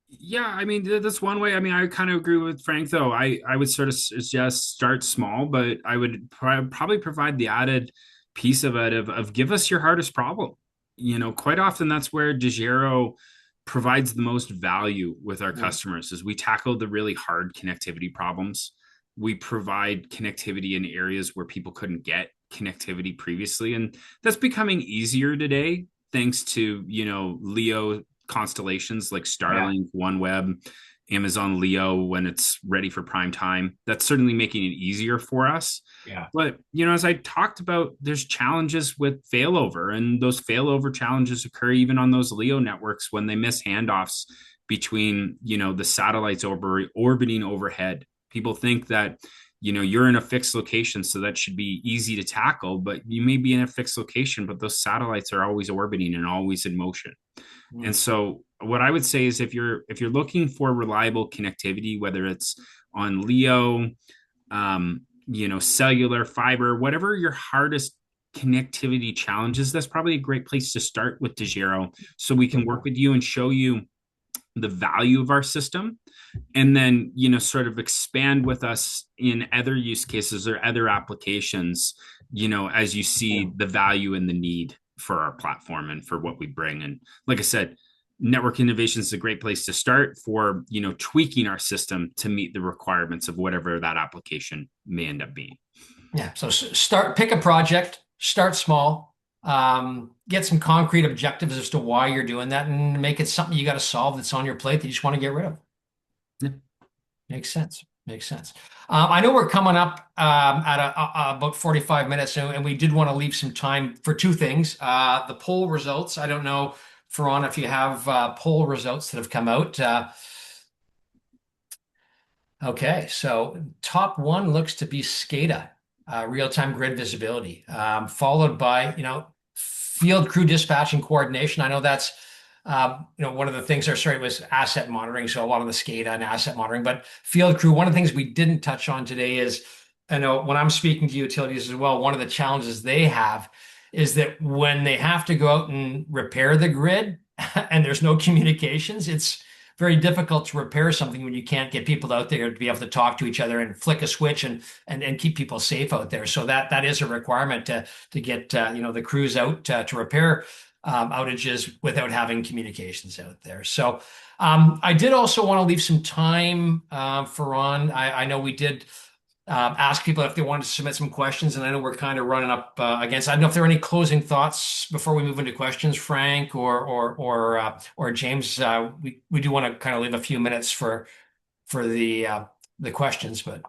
Yeah, I mean that's one way. I mean, I kind of agree with Frank though. I would sort of suggest start small, but I would probably provide the added piece of it of give us your hardest problem. Quite often that's where Degiro provides the most value with our customers is we tackle the really hard connectivity problems. We provide connectivity in areas where people couldn't get connectivity previously, and that's becoming easier today thanks to, LEO constellations like Yeah. Starlink, OneWeb, Amazon Leo when it's ready for prime time. That's certainly making it easier for us. Yeah. But, as I talked about, there's challenges with failover, and those failover challenges occur even on those Leo networks when they miss handoffs between, the satellites orbiting overhead. People think that, you're in a fixed location, so that should be easy to tackle, but you may be in a fixed location, but those satellites are always orbiting and always in motion. And Mm. so what I would say is if you're looking for reliable connectivity, whether it's on Leo, cellular, fiber, whatever your hardest connectivity challenges, that's probably a great place to start with Degiro so we can work with you and show you the value of our system and then sort of expand with us in other use cases or other applications as you see the value and the need for our platform and for what we bring. And like I said, network innovation is a great place to start for tweaking our system to meet the requirements of whatever that application may end up being. Yeah. So pick a project, start small, get some concrete objectives as to why you're doing that, and make it something you got to solve that's on your plate that you just want to get rid of. Yeah. Makes sense. Makes sense. I know we're coming up at about 45 minutes, and we did want to leave some time for two things. The poll results. I don't know, Faran, if you have poll results that have come out. Okay, so top one looks to be SCADA, real-time grid visibility, followed by, field crew dispatch and coordination. I know that's, one of the things our story was asset monitoring, so a lot of the SCADA and asset monitoring. But field crew, one of the things we didn't touch on today is, I know when I'm speaking to utilities as well, one of the challenges they have is that when they have to go out and repair the grid and there's no communications, it's very difficult to repair something when you can't get people out there to be able to talk to each other and flick a switch and keep people safe out there. So that is a requirement to get the crews out to repair outages without having communications out there. So I did also want to leave some time for Ron. I know we did ask people if they wanted to submit some questions, and I know we're kind of running up against. I don't know if there are any closing thoughts before we move into questions, Frank or James. We do want to kind of leave a few minutes for the questions, but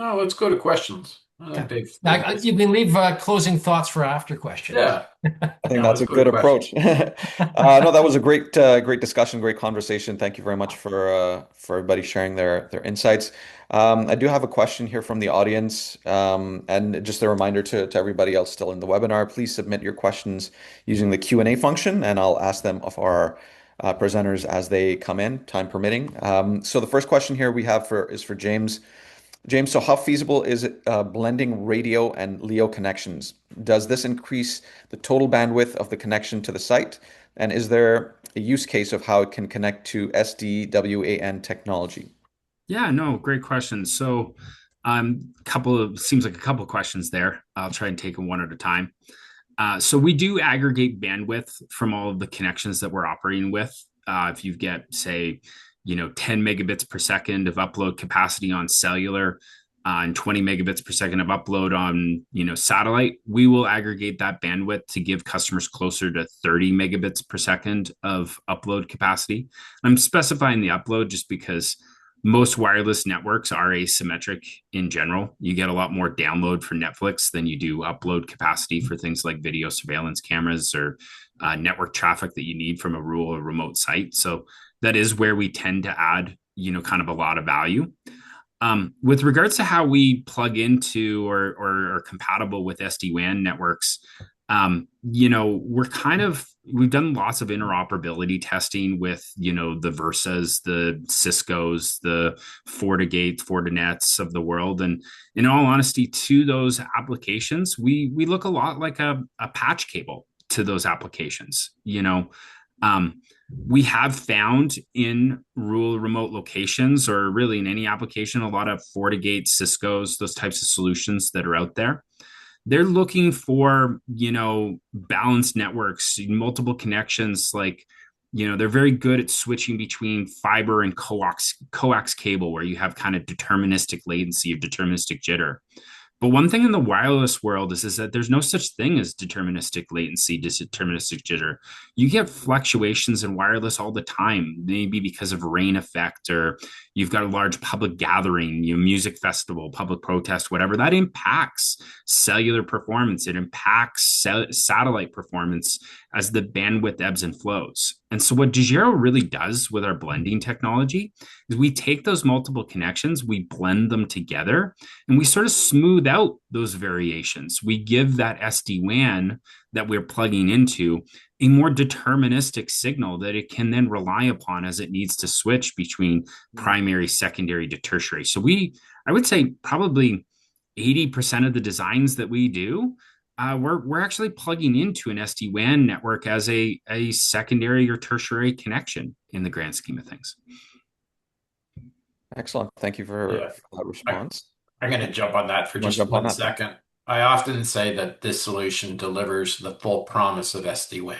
No, let's go to questions. I think okay. they've You can leave closing thoughts for after questions. yeah. I think Yeah, that's let's a go to good questions. approach. No, that was a great discussion, great conversation. Thank you very much for everybody sharing their insights. I do have a question here from the audience, and just a reminder to everybody else still in the webinar, please submit your questions using the Q&A function, and I'll ask them of our presenters as they come in, time permitting. So the first question here we have is for James. James, so how feasible is it blending radio and LEO connections? Does this increase the total bandwidth of the connection to the site? And is there a use case of how it can connect to SDWAN technology? Yeah, no, great question. So, seems like a couple of questions there. I'll try and take them one at a time. So we do aggregate bandwidth from all of the connections that we're operating with. If you get, say, 10 megabits per second of upload capacity on cellular, and 20 megabits per second of upload on, satellite, we will aggregate that bandwidth to give customers closer to 30 megabits per second of upload capacity. I'm specifying the upload just because most wireless networks are asymmetric in general. You get a lot more download for Netflix than you do upload capacity for things like video surveillance cameras or network traffic that you need from a rural or remote site. So that is where we tend to add, kind of a lot of value. With regards to how we plug into or are compatible with SD-WAN networks, we've done lots of interoperability testing with, the Versas, the Ciscos, the Fortinets of the world. And in all honesty, to those applications, we look a lot like a patch cable to those applications. We have found in rural remote locations or really in any application, a lot of FortiGate, Cisco's, those types of solutions that are out there. They're looking for, balanced networks, multiple connections. Like, they're very good at switching between fiber and coax cable, where you have kind of deterministic latency or deterministic jitter. But one thing in the wireless world is that there's no such thing as deterministic latency, deterministic jitter. You get fluctuations in wireless all the time, maybe because of rain effect, or you've got a large public gathering, music festival, public protest, whatever. That impacts cellular performance. It impacts satellite performance as the bandwidth ebbs and flows. And so what Degiro really does with our blending technology is we take those multiple connections, we blend them together, and we sort of smooth out those variations. We give that SD-WAN that we're plugging into a more deterministic signal that it can then rely upon as it needs to switch between primary, secondary to tertiary. So I would say probably 80% of the designs that we do, we're actually plugging into an SD-WAN network as a secondary or tertiary connection in the grand scheme of things. Excellent. Thank you for that response. I'm going to jump on that for just 1 second. I often say that this solution delivers the full promise of SD-WAN.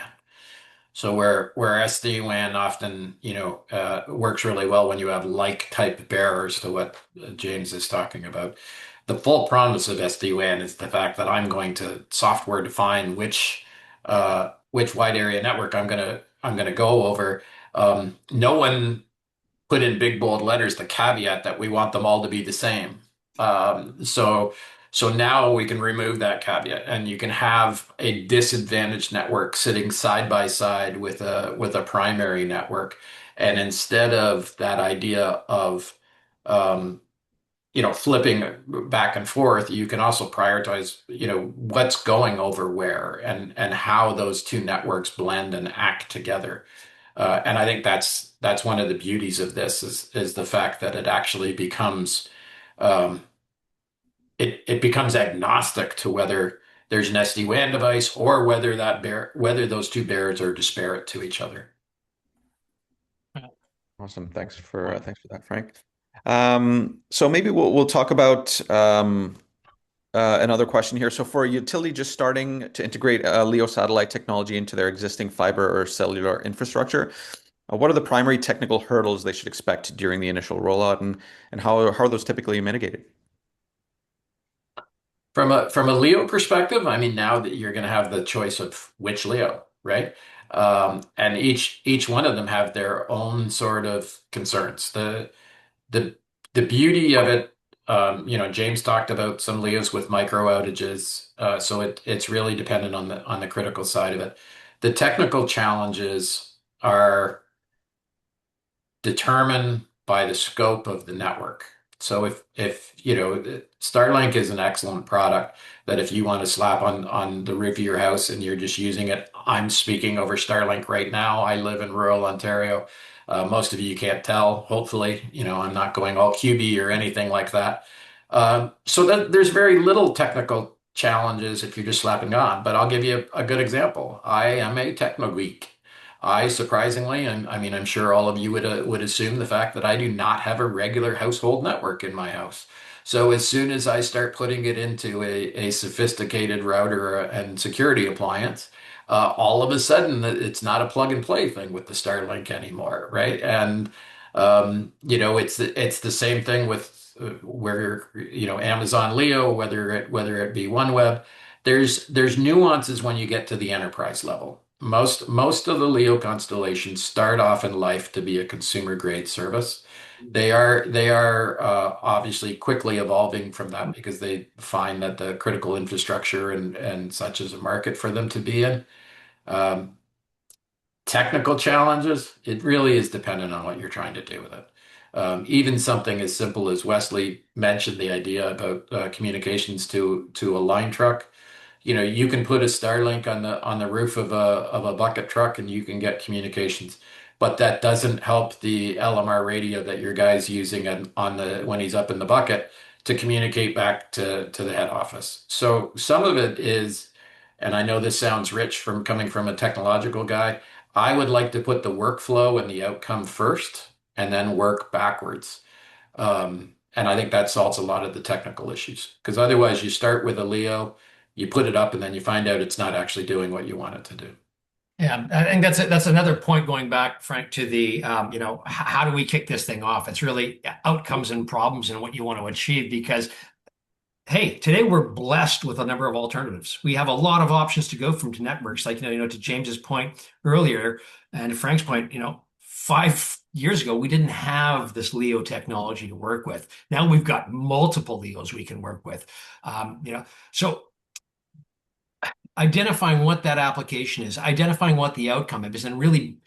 So where SD-WAN often, works really well when you have like type bearers to what James is talking about. The full promise of SD-WAN is the fact that I'm going to software define which wide area network I'm gonna go over. No one put in big bold letters the caveat that we want them all to be the same. So now we can remove that caveat, and you can have a disadvantaged network sitting side by side with a primary network. And instead of that idea of flipping back and forth, you can also prioritize, what's going over where and how those two networks blend and act together. And I think that's one of the beauties of this is the fact that it actually becomes um, it becomes agnostic to whether there's an SD-WAN device or whether those two bears are disparate to each other. Awesome. Thanks for that, Frank. So maybe we'll talk about another question here. So for a utility just starting to integrate LEO satellite technology into their existing fiber or cellular infrastructure, what are the primary technical hurdles they should expect during the initial rollout, and how are those typically mitigated? From a Leo perspective, I mean, now that you're going to have the choice of which Leo, right? And each one of them have their own sort of concerns. The the beauty of it, James talked about some Leos with micro outages, so it's really dependent on the critical side of it. The technical challenges are determined by the scope of the network. So if Starlink is an excellent product that if you want to slap on the roof of your house and you're just using it, I'm speaking over Starlink right now. I live in rural Ontario. Most of you can't tell. Hopefully, I'm not going all QB or anything like that. So that there's very little technical challenges if you're just slapping on. But I'll give you a good example. I am a techno geek. I surprisingly, and I mean, I'm sure all of you would assume the fact that I do not have a regular household network in my house. So as soon as I start putting it into a sophisticated router and security appliance, all of a sudden it's not a plug and play thing with the Starlink anymore, right? And it's the same thing with where Amazon Leo, whether it be OneWeb. There's nuances when you get to the enterprise level. Most of the Leo constellations start off in life to be a consumer grade service. They are obviously quickly evolving from that because they find that the critical infrastructure and such is a market for them to be in. Um, Technical challenges, it really is dependent on what you're trying to do with it. Even something as simple as Wesley mentioned the idea about communications to a line truck. You can put a Starlink on the roof of a bucket truck and you can get communications, but that doesn't help the LMR radio that your guy's using on the when he's up in the bucket to communicate back to the head office. So some of it is, and I know this sounds rich from coming from a technological guy. I would like to put the workflow and the outcome first and then work backwards. And I think that solves a lot of the technical issues because otherwise you start with a Leo, you put it up, and then you find out it's not actually doing what you want it to do. Yeah, I think that's another point going back, Frank, to the how do we kick this thing off? It's really outcomes and problems and what you want to achieve because hey, today we're blessed with a number of alternatives. We have a lot of options to go from to networks, like to James's point earlier and to Frank's point, 5 years ago we didn't have this Leo technology to work with. Now we've got multiple Leos we can work with. So identifying what that application is, identifying what the outcome is, and really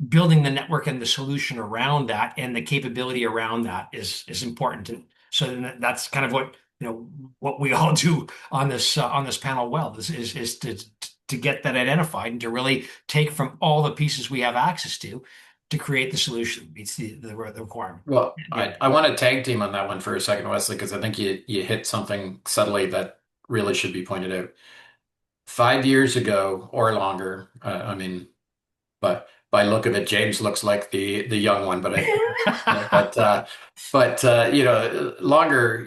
building the network and the solution around that and the capability around that is important. And so then that's kind of what we all do on this panel. Well, is to get that identified and to really take from all the pieces we have access to create the solution that meets the requirement. Well, Yeah. I want to tag team on that one for a second, Wesley, because I think you hit something subtly that really should be pointed out. 5 years ago or longer, I mean, but by look of it, James looks like the young one, but longer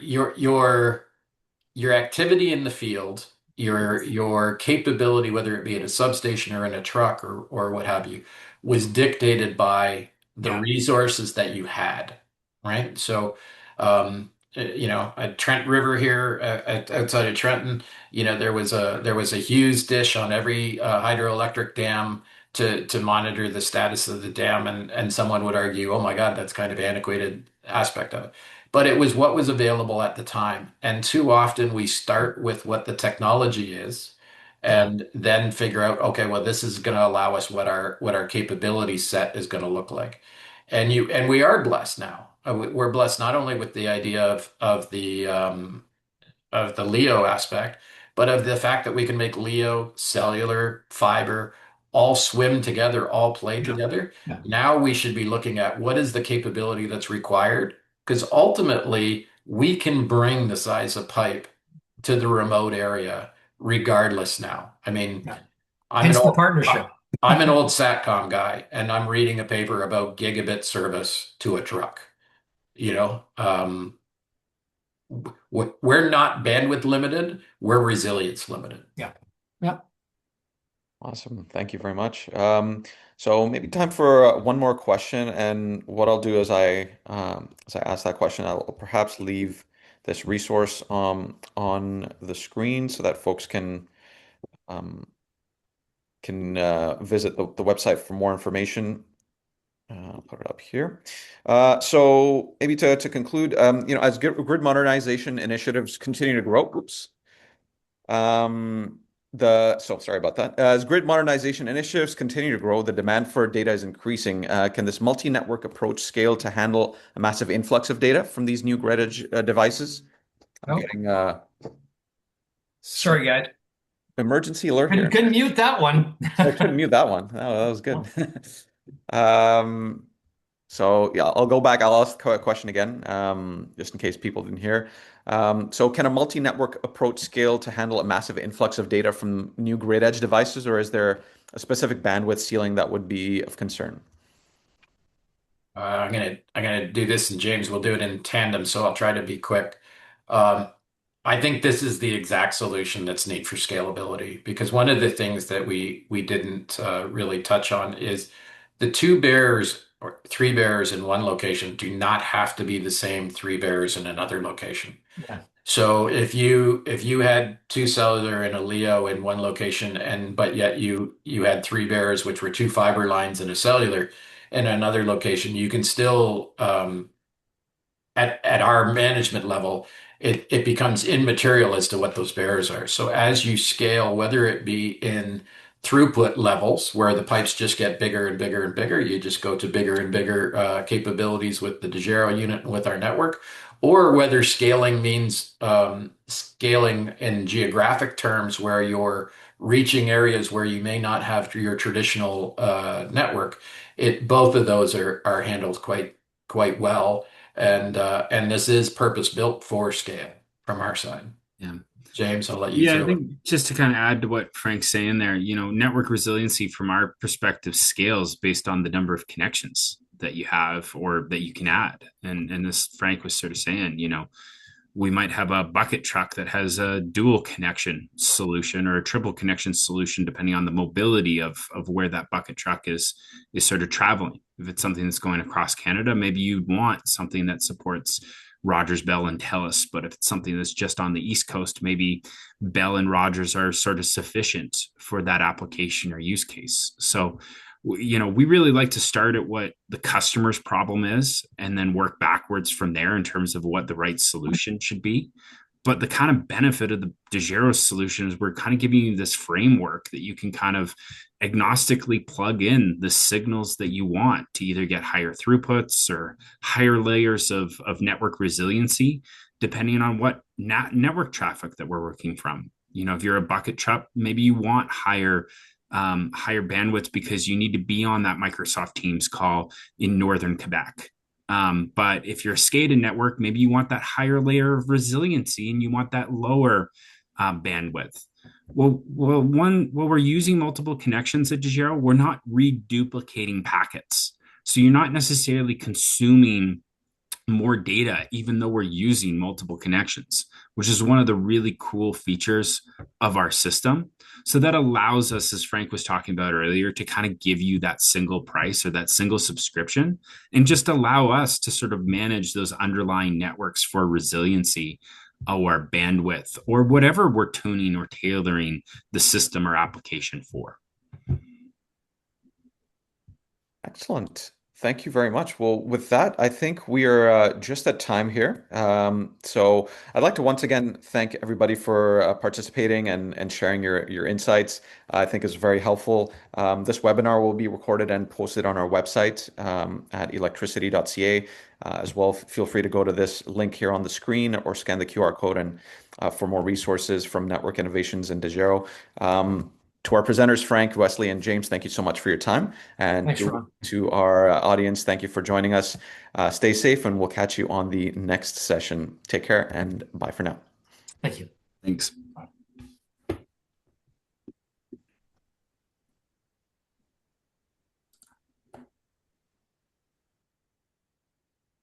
your activity in the field, your capability, whether it be at a substation or in a truck or what have you, was dictated by the Yeah. resources that you had, right? So, at Trent River here, outside of Trenton, there was a Hughes dish on every hydroelectric dam to monitor the status of the dam, and someone would argue, oh my God, that's kind of antiquated aspect of it. But it was what was available at the time. And too often we start with what the technology is Yeah. and then figure out, okay, well, this is going to allow us what our capability set is going to look like. And we are blessed now. we're blessed not only with the idea of the LEO aspect, but of the fact that we can make LEO, cellular, fiber, all swim together, all play Yeah. together. Yeah. Now we should be looking at what is the capability that's required, because ultimately we can bring the size of pipe to the remote area regardless now. I mean, Yeah. I'm an Hence the old partnership. I'm an old SATCOM guy, and I'm reading a paper about gigabit service to a truck. You know, we're not bandwidth limited, we're resilience limited. Yeah. Yeah. Awesome. Thank you very much. So maybe time for one more question. And what I'll do is as I ask that question, I'll perhaps leave this resource on the screen so that folks um, can visit the website for more information. I'll put it up here. So maybe to conclude, as grid modernization initiatives continue to grow, oops. Sorry about that. As grid modernization initiatives continue to grow, the demand for data is increasing. Can this multi-network approach scale to handle a massive influx of data from these new grid edge devices? I'm Oh, getting some sorry, guys. emergency alert here. Couldn't mute that one. I couldn't mute that one. Oh, that was good. Um, So yeah, I'll go back. I'll ask a question again, just in case people didn't hear. So can a multi-network approach scale to handle a massive influx of data from new grid edge devices, or is there a specific bandwidth ceiling that would be of concern? I'm gonna do this, and James will do it in tandem, so I'll try to be quick. Um, I think this is the exact solution that's neat for scalability, because one of the things that we didn't really touch on is the two bearers or three bearers in one location do not have to be the same three bearers in another location. Yeah. So if you had two cellular and a LEO in one location, and but yet you had three bearers, which were two fiber lines and a cellular in another location, you can still at our management level, it becomes immaterial as to what those bearers are. So as you scale, whether it be in throughput levels where the pipes just get bigger and bigger and bigger, you just go to bigger and bigger capabilities with the DeGero unit and with our network, or whether scaling means scaling in geographic terms where you're reaching areas where you may not have your traditional network. It both of those are handled quite well, and this is purpose built for scale from our side. Yeah. James, I'll let you Yeah, I throw it. think just to kind of add to what Frank's saying there, network resiliency from our perspective scales based on the number of connections that you have or that you can add. And as Frank was sort of saying, we might have a bucket truck that has a dual connection solution or a triple connection solution, depending on the mobility of where that bucket truck is sort of traveling. If it's something that's going across Canada, maybe you'd want something that supports Rogers, Bell, and Telus. But if it's something that's just on the East Coast, maybe Bell and Rogers are sort of sufficient for that application or use case. So we really like to start at what the customer's problem is and then work backwards from there in terms of what the right solution should be. But the kind of benefit of the DeGero solution is we're kind of giving you this framework that you can kind of agnostically plug in the signals that you want to either get higher throughputs or higher layers of network resiliency, depending on what network traffic that we're working from. If you're a bucket truck, maybe you want higher bandwidth because you need to be on that Microsoft Teams call in northern Quebec. But if you're a SCADA network, maybe you want that higher layer of resiliency and you want that lower bandwidth. Well, when we're using multiple connections at DeGero, we're not reduplicating packets. So you're not necessarily consuming more data, even though we're using multiple connections, which is one of the really cool features of our system. So that allows us, as Frank was talking about earlier, to kind of give you that single price or that single subscription and just allow us to sort of manage those underlying networks for resiliency or bandwidth or whatever we're tuning or tailoring the system or application for. Excellent. Thank you very much. Well, with that, I think we are just at time here. So I'd like to once again thank everybody for participating and sharing your insights. I think it's very helpful. This webinar will be recorded and posted on our website at electricity.ca. As well, feel free to go to this link here on the screen or scan the QR code and for more resources from Network Innovations and Degero. To our presenters, Frank, Wesley, and James, thank you so much for your time. And Thanks, Ron. to our audience, thank you for joining us. Stay safe, and we'll catch you on the next session. Take care, and bye for now. Thank you. Thanks. Bye.